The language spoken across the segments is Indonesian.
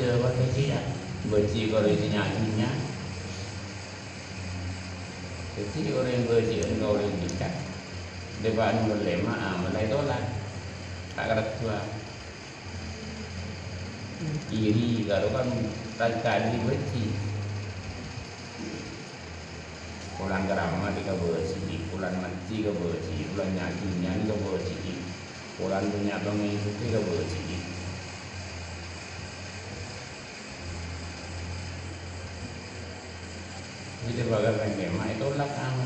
betul apa dia berci kalau isinya nyakinya. Jadi orang yang berci engkau orang ikat depan berlema mulai tolak tak kerja iri kalau kan tak kali berci pulang kerama di berci pulang mati ke berci pulang nyakinya ke berci pulang punya mengikuti ke berci. Jadi bagai penggema itu lakang.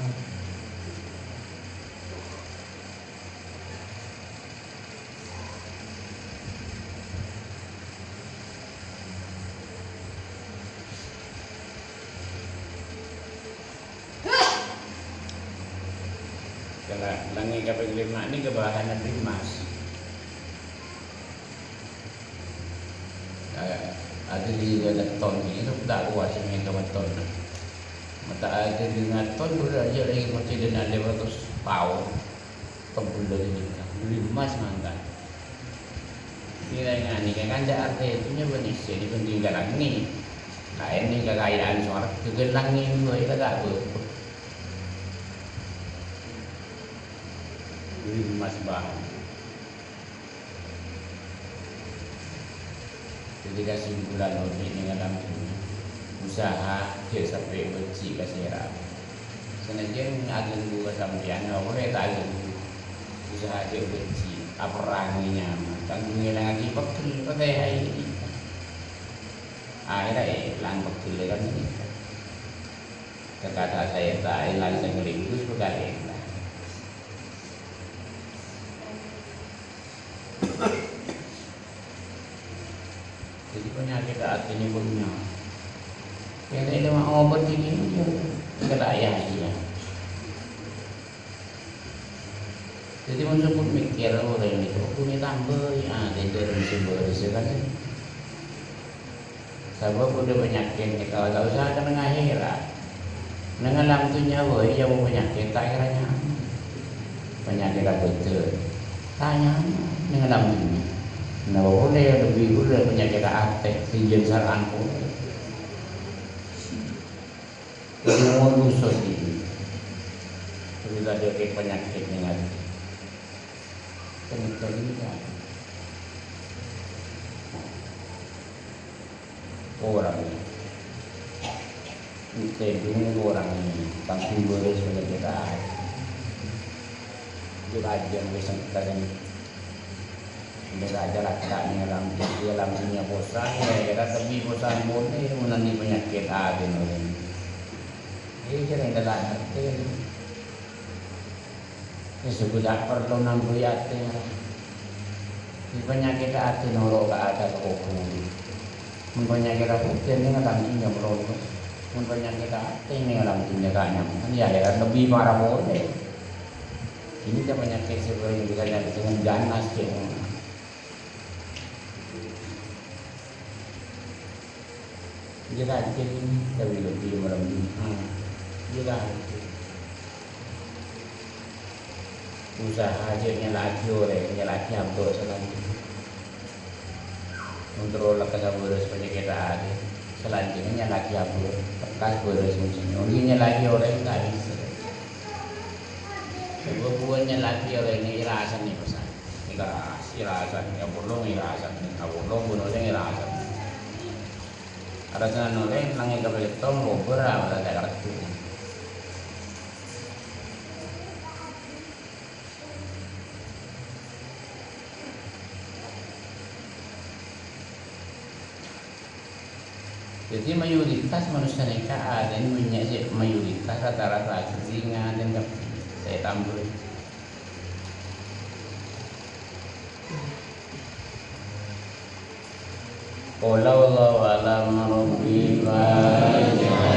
Kalau langi kapal lima ini kebahanan rimas. Ada di dalam ton ini tak kuat semuanya kawan ton. Mata ada dengan ton beraja lagi macam dia nak 500 pound kebulan ini emas mangga. Ini ni kan ada arti itu nya benisnya di penting galang ni. Lain ni kekayaan suara kegelang ni mulai tak apa. Ini emas bahan. Jadi kesimpulan objek ni dalam usaha dia sampai benci kasih rap. Senajan agen gua sampean orang tak agen usaha dia benci apa ranginya tanggung ngilang lagi betul pakai hai akhirnya lang betul kan ini kata saya tak hilang sekaligus berkali jadi penyakit hati ini punya yang ini mah obat ini kata ayah dia. Jadi menurut mikir orang itu punya tambah ya tidak bisa kan. Sebab udah penyakit kalau tahu saya akan mengakhirah. Nengalam tu nyawa ia mau penyakit tak kiranya penyakit betul. Tanya nengalam tu. Nah boleh lebih boleh penyakit hati sinjen saran pun. Semua dosa ini sudah ada penyakit dengan penyakit orang ini orang ini tapi boleh sudah kita belajar bersama kita dan belajar laki-laki dalam dunia bosan ya tapi bosan boleh menandai penyakit ada orang. Ini jangan dalam arti ini sebuah perlu nampu yakin di penyakit hati norok ada kekuatan penyakit hati ini ngelantinya merokok penyakit hati ini ngelantinya kanyang ya lebih parah boleh ini dia penyakit seperti yang kita dengan ganas jadi ini lebih meremih juga usaha aja nyelaki orang nyelaki hampir selanjutnya kontrol lekas beres penyakit ada selanjutnya nyelaki hampir lekas beres musimnya ini nyelaki orang tak bisa sebab buat nyelaki orang ini irasan nih pesan irasan ya bolong irasan ya bolong bunuhnya irasan ada sana orang langit kebalik tom ngobrol ada tak kerja. Jadi mayoritas manusia mereka ada yang punya mayoritas rata-rata keringan dan saya tambah. Qala wallahu a'lam rabbil alamin.